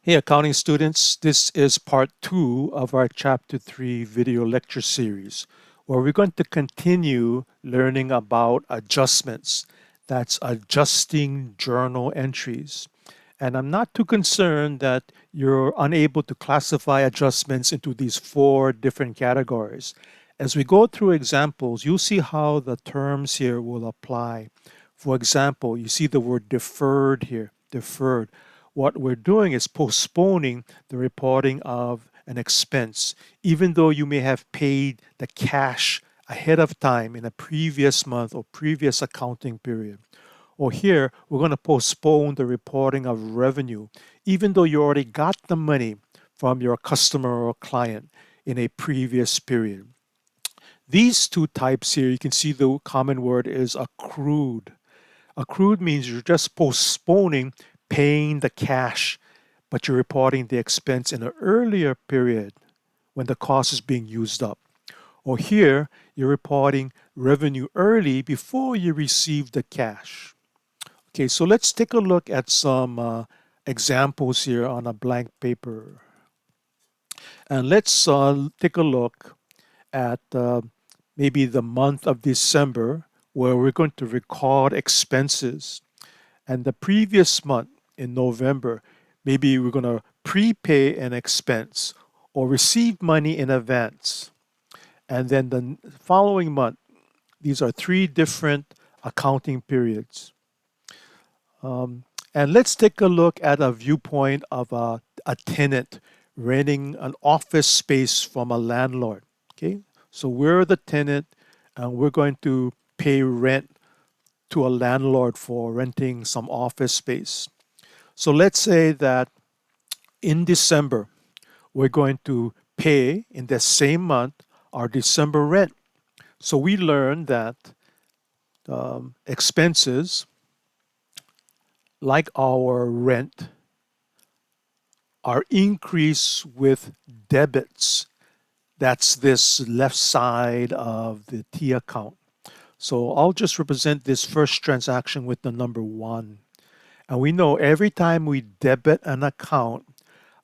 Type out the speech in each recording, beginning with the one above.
Hey, accounting students, this is part 2 of our Chapter 3 video lecture series, where we're going to continue learning about adjustments. That's adjusting journal entries. And I'm not too concerned that you're unable to classify adjustments into these 4 different categories. As we go through examples, you'll see how the terms here will apply. For example, you see the word deferred here, deferred. What we're doing is postponing the reporting of an expense, even though you may have paid the cash ahead of time in a previous month or previous accounting period. Or here, we're going to postpone the reporting of revenue, even though you already got the money from your customer or client in a previous period. These two types here, you can see the common word is accrued. Accrued means you're just postponing paying the cash, but you're reporting the expense in an earlier period when the cost is being used up. Or here, you're reporting revenue early before you receive the cash. Okay, so let's take a look at some examples here on a blank paper. And let's take a look at maybe the month of December, where we're going to record expenses. And the previous month in November, maybe we're going to prepay an expense or receive money in advance. And then the following month, these are 3 different accounting periods. And let's take a look at a viewpoint of a tenant renting an office space from a landlord. Okay, so we're the tenant and we're going to pay rent to a landlord for renting some office space. So let's say that in December, we're going to pay in the same month our December rent. So we learned that expenses like our rent are increased with debits. That's this left side of the T account. So I'll just represent this first transaction with the number 1. And we know every time we debit an account,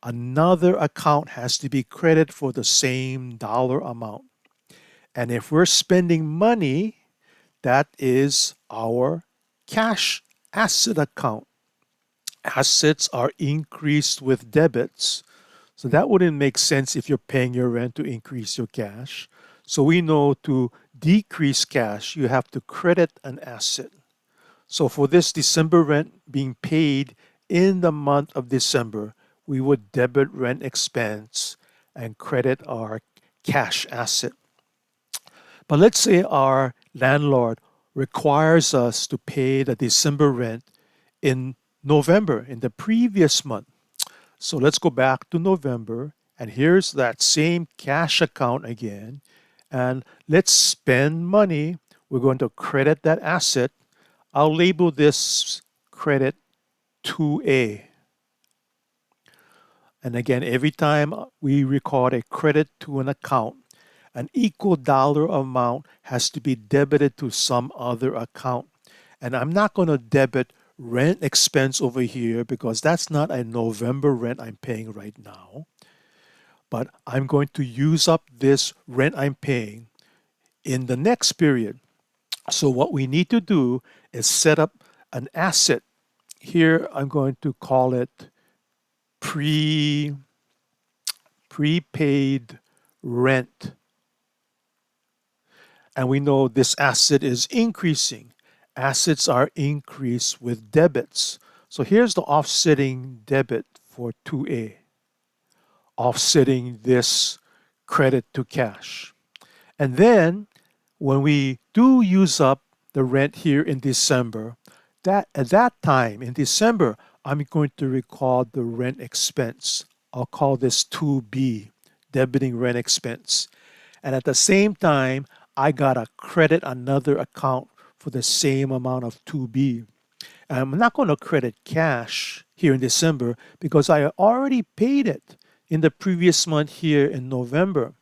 another account has to be credited for the same dollar amount. And if we're spending money, that is our cash asset account. Assets are increased with debits. So that wouldn't make sense if you're paying your rent to increase your cash. So we know to decrease cash, you have to credit an asset. So for this December rent being paid in the month of December, we would debit rent expense and credit our cash asset. But let's say our landlord requires us to pay the December rent in November, in the previous month. So let's go back to November, and here's that same cash account again. And let's spend money. We're going to credit that asset. I'll label this credit 2A. And again, every time we record a credit to an account, an equal dollar amount has to be debited to some other account. And I'm not going to debit rent expense over here because that's not a November rent I'm paying right now. But I'm going to use up this rent I'm paying in the next period. So what we need to do is set up an asset. Here I'm going to call it prepaid rent. And we know this asset is increasing. Assets are increased with debits. So here's the offsetting debit for 2A, offsetting this credit to cash. And then when we do use up the rent here in December, that at that time in December, I'm going to record the rent expense. I'll call this 2B, debiting rent expense. And at the same time, I gotta credit another account for the same amount of 2B. And I'm not going to credit cash here in December because I already paid it in the previous month here in November.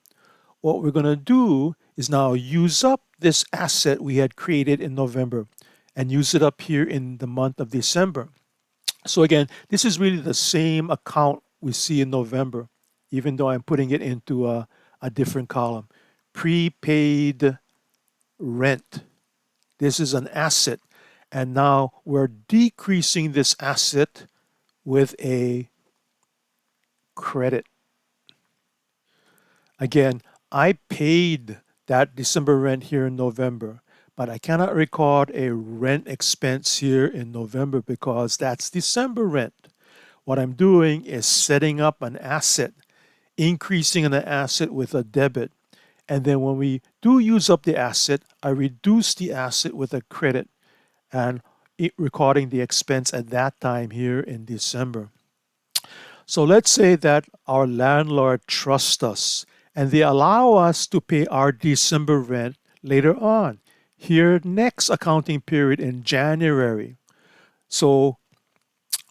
What we're going to do is now use up this asset we had created in November and use it up here in the month of December. So again, this is really the same account we see in November, even though I'm putting it into a different column. Prepaid rent. This is an asset. And now we're decreasing this asset with a credit. Again, I paid that December rent here in November, but I cannot record a rent expense here in November because that's December rent. What I'm doing is setting up an asset, increasing an asset with a debit. And then when we do use up the asset, I reduce the asset with a credit and recording the expense at that time here in December. So let's say that our landlord trusts us and they allow us to pay our December rent later on, here next accounting period in January. So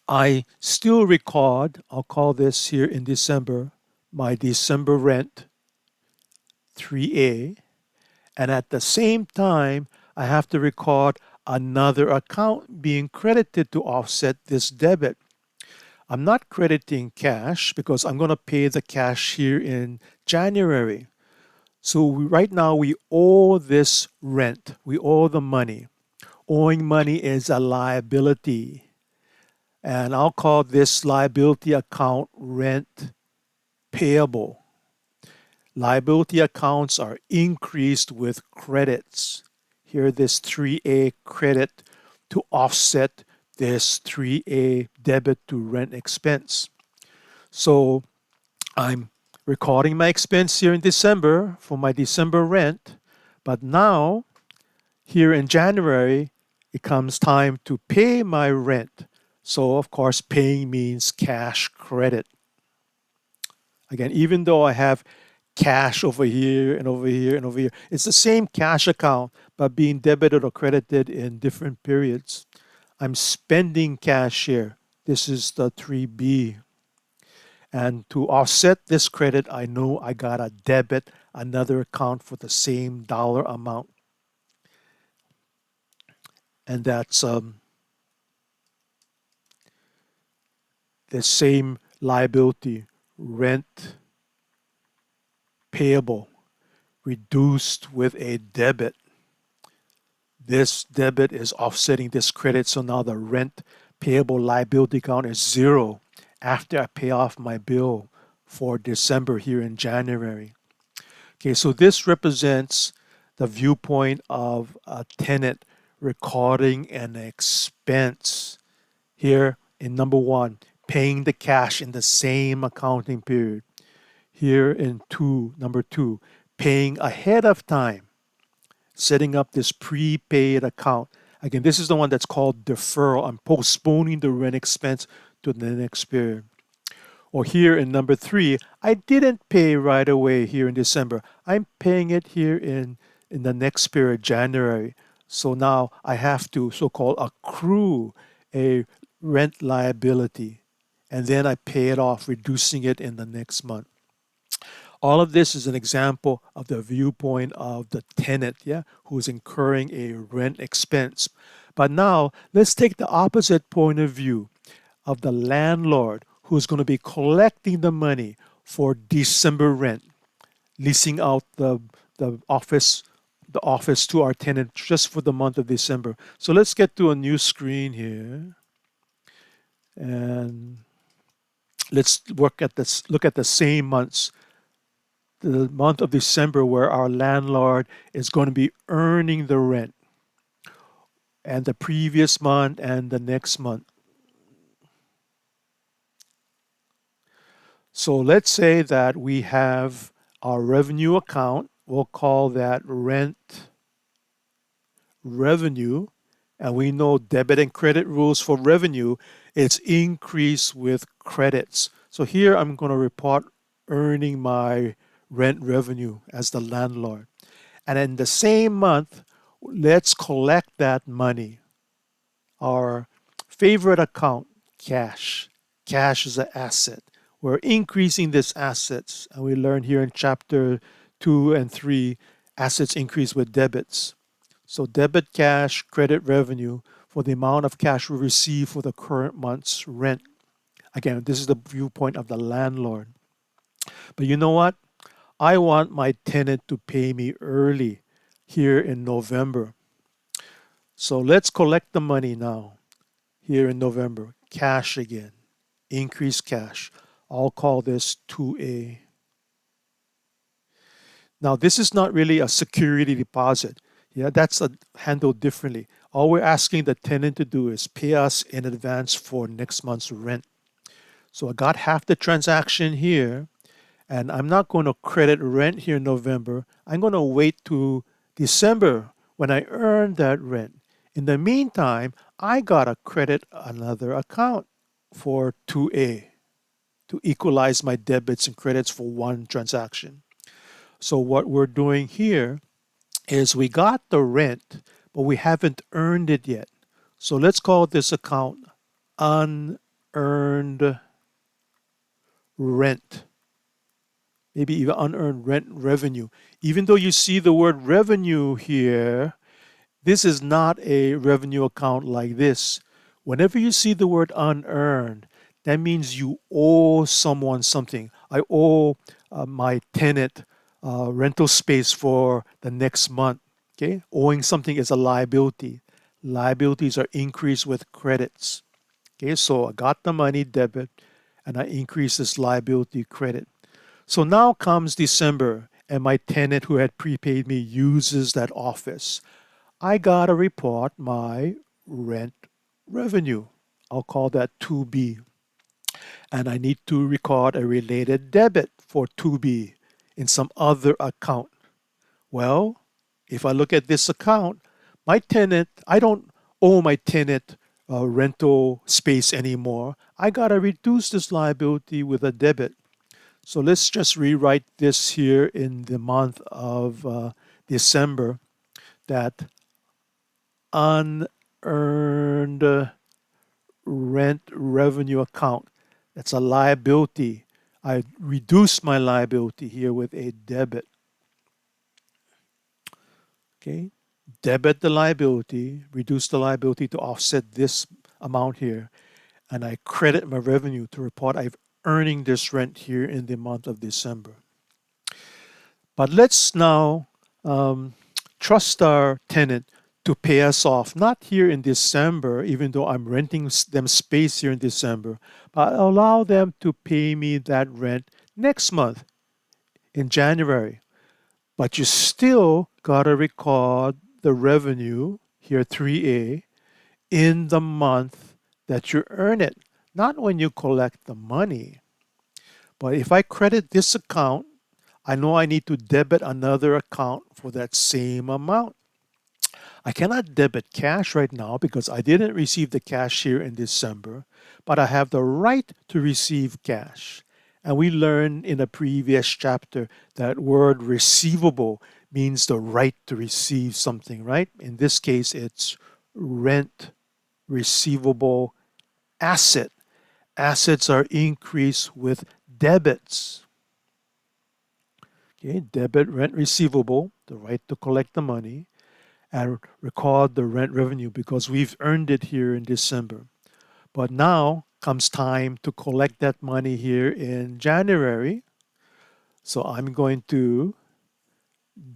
I still record, I'll call this here in December, my December rent 3A. And at the same time, I have to record another account being credited to offset this debit. I'm not crediting cash because I'm going to pay the cash here in January. So right now we owe this rent. We owe the money. Owing money is a liability. And I'll call this liability account rent payable. Liability accounts are increased with credits. Here, this 3A credit to offset this 3A debit to rent expense. So I'm recording my expense here in December for my December rent, but now here in January, it comes time to pay my rent. So of course, paying means cash credit. Again, even though I have cash over here and over here and over here, it's the same cash account, but being debited or credited in different periods. I'm spending cash here. This is the 3B. And to offset this credit, I know I got to debit another account for the same dollar amount. And that's the same liability, rent payable, reduced with a debit. This debit is offsetting this credit, so now the rent payable liability account is zero after I pay off my bill for December here in January. Okay, so this represents the viewpoint of a tenant recording an expense. Here in number one, paying the cash in the same accounting period. Here in number two, paying ahead of time, setting up this prepaid account. Again, this is the one that's called deferral. I'm postponing the rent expense to the next period. Or here in number three, I didn't pay right away here in December. I'm paying it here in the next period, January. So now I have to so-called accrue a rent liability. And then I pay it off, reducing it in the next month. All of this is an example of the viewpoint of the tenant, who's incurring a rent expense. But now let's take the opposite point of view of the landlord who's going to be collecting the money for December rent, leasing out the office to our tenant just for the month of December. So let's get to a new screen here. And let's look at the same months. The month of December where our landlord is going to be earning the rent, and the previous month and the next month. So let's say that we have our revenue account. We'll call that rent revenue. And we know debit and credit rules for revenue. It's increased with credits. So here I'm going to report earning my rent revenue as the landlord. And in the same month, let's collect that money. Our favorite account, cash. Cash is an asset. We're increasing this assets. And we learned here in chapter 2 and 3, assets increase with debits. So debit cash, credit revenue for the amount of cash we receive for the current month's rent. Again, this is the viewpoint of the landlord. But you know what? I want my tenant to pay me early here in November. So let's collect the money now here in November. Cash again. Increase cash. I'll call this 2A. Now, this is not really a security deposit. Yeah, that's handled differently. All we're asking the tenant to do is pay us in advance for next month's rent. So I got half the transaction here, and I'm not going to credit rent here in November. I'm going to wait to December when I earn that rent. In the meantime, I got to credit another account for 2A to equalize my debits and credits for one transaction. So what we're doing here is we got the rent, but we haven't earned it yet. So let's call this account unearned rent. Maybe even unearned rent revenue. Even though you see the word revenue here, this is not a revenue account like this. Whenever you see the word unearned, that means you owe someone something. I owe my tenant rental space for the next month. Okay, owing something is a liability. Liabilities are increased with credits. Okay, so I got the money debit and I increase this liability credit. So now comes December and my tenant who had prepaid me uses that office. I gotta report my rent revenue. I'll call that 2B. And I need to record a related debit for 2B in some other account. Well, if I look at this account, my tenant, I don't owe my tenant rental space anymore. I gotta reduce this liability with a debit. So let's just rewrite this here in the month of December, that unearned rent revenue account. That's a liability. I reduce my liability here with a debit. Okay, debit the liability, reduce the liability to offset this amount here, and I credit my revenue to report I've earning this rent here in the month of December. But let's now trust our tenant to pay us off, not here in December, even though I'm renting them space here in December, but allow them to pay me that rent next month in January. But you still got to record the revenue here, 3A, in the month that you earn it, not when you collect the money. But if I credit this account, I know I need to debit another account for that same amount. I cannot debit cash right now because I didn't receive the cash here in December, but I have the right to receive cash. And we learned in a previous chapter that word receivable means the right to receive something, right? In this case, it's rent receivable asset. Assets are increased with debits. Okay, debit rent receivable, the right to collect the money, and record the rent revenue because we've earned it here in December. But now comes time to collect that money here in January. So I'm going to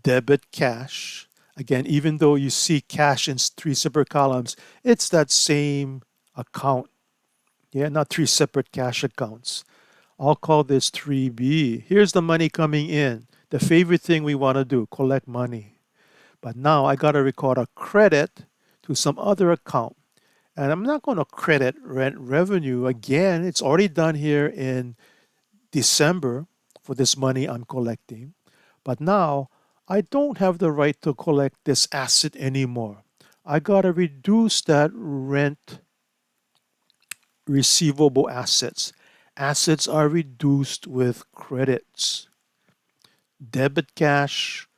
debit cash. Again, even though you see cash in three separate columns, it's that same account. Yeah, not three separate cash accounts. I'll call this 3B. Here's the money coming in. The favorite thing we want to do, collect money. But now I got to record a credit to some other account. And I'm not going to credit rent revenue again. It's already done here in December for this money I'm collecting. But now I don't have the right to collect this asset anymore. I got to reduce that rent receivable assets. Assets are reduced with credits. Debit cash,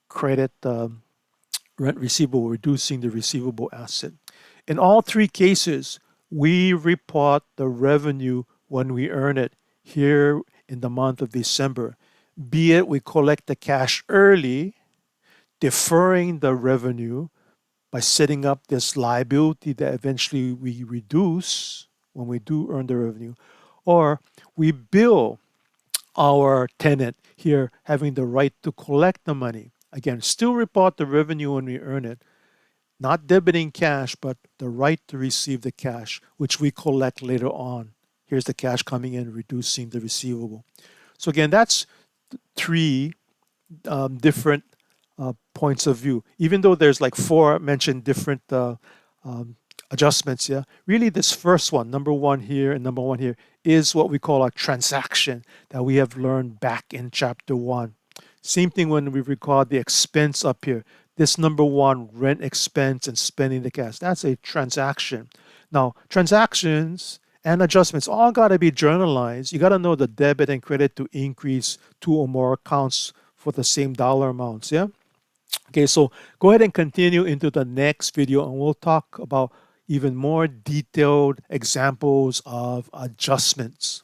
credit rent receivable, reducing the receivable asset. In all three cases, we report the revenue when we earn it here in the month of December. Be it we collect the cash early, deferring the revenue by setting up this liability that eventually we reduce when we do earn the revenue, or we bill our tenant here having the right to collect the money. Again, still report the revenue when we earn it, not debiting cash, but the right to receive the cash, which we collect later on. Here's the cash coming in, reducing the receivable. So again, that's three different points of view. Even though there's like four mentioned different adjustments, yeah, really this first one, number one here and number one here, is what we call a transaction that we have learned back in chapter one. Same thing when we record the expense up here. This number one, rent expense and spending the cash, that's a transaction. Now, transactions and adjustments all got to be journalized. You got to know the debit and credit to increase two or more accounts for the same dollar amounts, yeah? Okay, so go ahead and continue into the next video and we'll talk about even more detailed examples of adjustments.